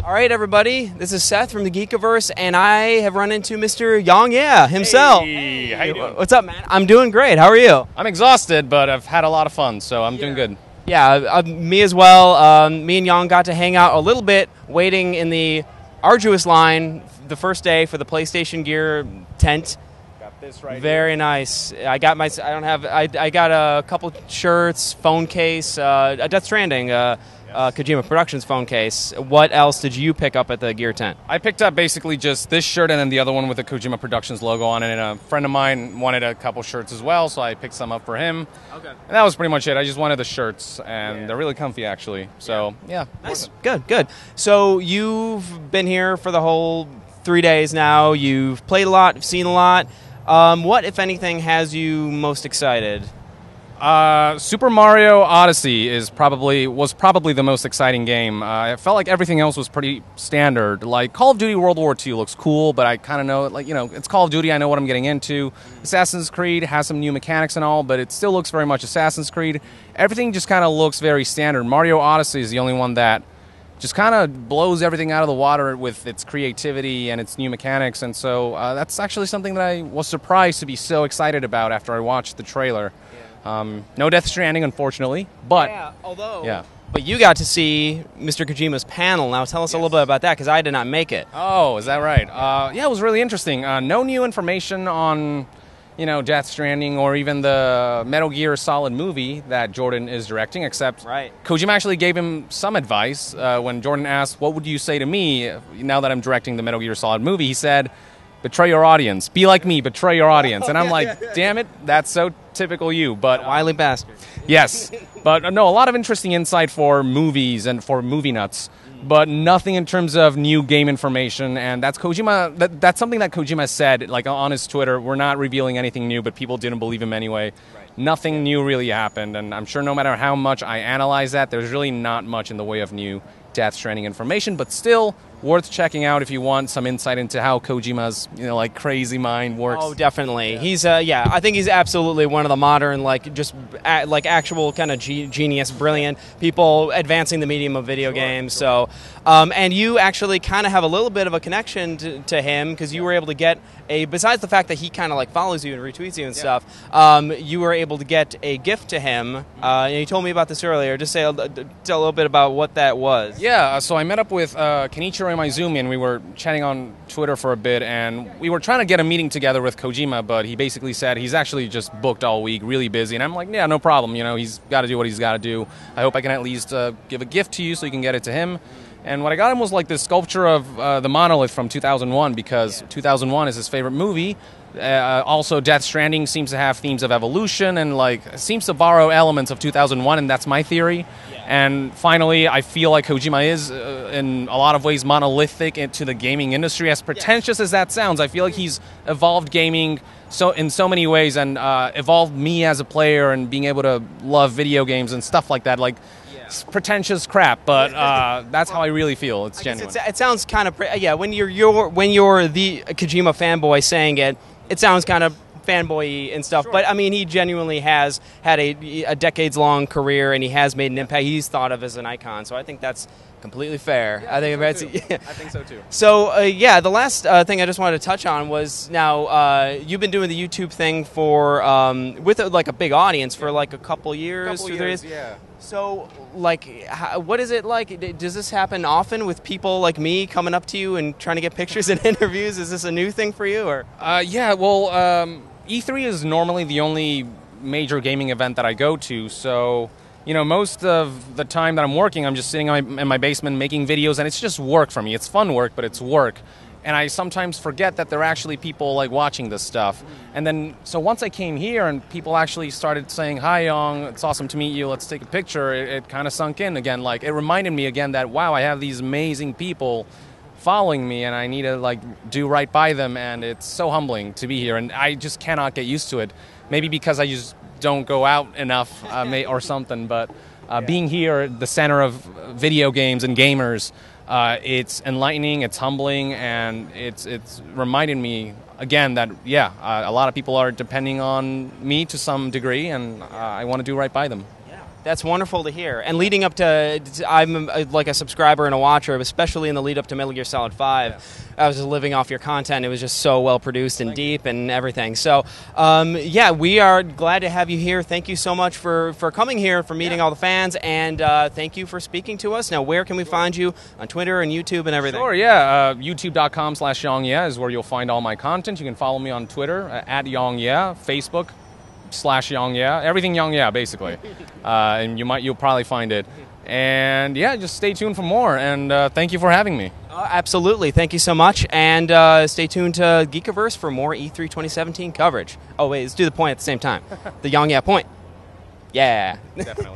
All right, everybody. This is Seth from the Geekiverse, and I have run into Mr. YongYea himself. Hey, how you doing? What's up, man? I'm doing great. How are you? I'm exhausted, but I've had a lot of fun, so I'm doing good. Yeah, me as well. Me and Yong got to hang out a little bit, waiting in the arduous line the first day for the PlayStation Gear tent. Got this right Very here. nice. I got my. I got a couple shirts, phone case, a Death Stranding, Kojima Productions phone case. What else did you pick up at the gear tent? I picked up basically just this shirt and then the other one with the Kojima Productions logo on it. And a friend of mine wanted a couple shirts as well, so I picked some up for him. Okay. And that was pretty much it. I just wanted the shirts, and they're really comfy, actually. So, yeah. Nice. Good. So you've been here for the whole 3 days now. You've played a lot, seen a lot. What, if anything, has you most excited? Super Mario Odyssey was probably the most exciting game. I felt like everything else was pretty standard. Like Call of Duty World War II looks cool, but I kind of know, it's Call of Duty. I know what I'm getting into. Assassin's Creed has some new mechanics and all, but it still looks very much Assassin's Creed. Everything just kind of looks very standard. Mario Odyssey is the only one that just kind of blows everything out of the water with its creativity and its new mechanics, and so that's actually something that I was surprised to be so excited about after I watched the trailer. No Death Stranding, unfortunately, but But you got to see Mr. Kojima's panel. Now tell us a little bit about that, because I did not make it. Oh, is that right? Yeah, it was really interesting. No new information on, Death Stranding or even the Metal Gear Solid movie that Jordan is directing, except Kojima actually gave him some advice. When Jordan asked, what would you say to me now that I'm directing the Metal Gear Solid movie, he said, betray your audience. Be like me, betray your audience. And I'm like, damn it, that's so typical you. But wily bastard. Yes. But no, a lot of interesting insight for movies and for movie nuts, but nothing in terms of new game information. And that's Kojima. That's something that Kojima said, like on his Twitter. We're not revealing anything new, but people didn't believe him anyway. Nothing new really happened. And I'm sure no matter how much I analyze that, there's really not much in the way of new Death Stranding information, but still worth checking out if you want some insight into how Kojima's, crazy mind works. Oh, definitely. Yeah. He's, I think he's absolutely one of the modern, actual kind of genius, brilliant people advancing the medium of video games. Sure. So, and you actually kind of have a little bit of a connection to him, because you were able to get besides the fact that he kind of follows you and retweets you and stuff, you were able to get a gift to him. And you told me about this earlier. Just tell a little bit about what that was. Yeah, so I met up with Kenichiro Maizumi, and we were chatting on Twitter for a bit, and we were trying to get a meeting together with Kojima, but he basically said he's actually just booked all week, really busy, and I'm like, yeah, no problem, he's got to do what he's got to do. I hope I can at least give a gift to you so you can get it to him. And what I got him was this sculpture of the monolith from 2001, because 2001 is his favorite movie. Also, Death Stranding seems to have themes of evolution and seems to borrow elements of 2001, and that's my theory. And finally, I feel like Kojima is, in a lot of ways, monolithic into the gaming industry. As pretentious as that sounds, I feel like he's evolved gaming in so many ways, and evolved me as a player and being able to love video games and stuff like that. It's pretentious crap, but that's how I really feel. It's genuine. It sounds kind of when you're the Kojima fanboy saying it, it sounds kind of fanboy-y and stuff. Sure. But I mean, he genuinely has had a decades-long career, and he has made an impact. He's thought of as an icon, so I think that's completely fair. Yeah, I think so too. So the last thing I just wanted to touch on was, now you've been doing the YouTube thing for with a big audience for a couple years. Yeah. So, what is it like? Does this happen often with people like me coming up to you and trying to get pictures and interviews? Is this a new thing for you, or? Yeah, well, E3 is normally the only major gaming event that I go to, so, most of the time that I'm working, I'm just sitting in my basement making videos, and it's just work for me. It's fun work, but it's work. And I sometimes forget that there are actually people watching this stuff. And then, so once I came here and people actually started saying, "Hi, Yong, it's awesome to meet you, let's take a picture," it kind of sunk in again. It reminded me again that, wow, I have these amazing people following me, and I need to do right by them, and it's so humbling to be here, and I just cannot get used to it. Maybe because I just don't go out enough or something, but being here at the center of video games and gamers, it's enlightening, it's humbling, and it's reminding me again that a lot of people are depending on me to some degree, and I want to do right by them. That's wonderful to hear. And leading up to, I'm like a subscriber and a watcher, especially in the lead up to Metal Gear Solid 5. Yeah. I was just living off your content. It was just so well produced and deep and everything. So, yeah, we are glad to have you here. Thank you so much for coming here, for meeting all the fans, and thank you for speaking to us. Now, where can we find you on Twitter and YouTube and everything? Sure, yeah. YouTube.com/YongYea is where you'll find all my content. You can follow me on Twitter at YongYea, Facebook /YongYea, everything YongYea basically, and you'll probably find it. And yeah, just stay tuned for more. And thank you for having me. Absolutely, thank you so much. And stay tuned to Geekiverse for more E3 2017 coverage. Oh wait, let's do the point at the same time. The YongYea point. Yeah. Definitely.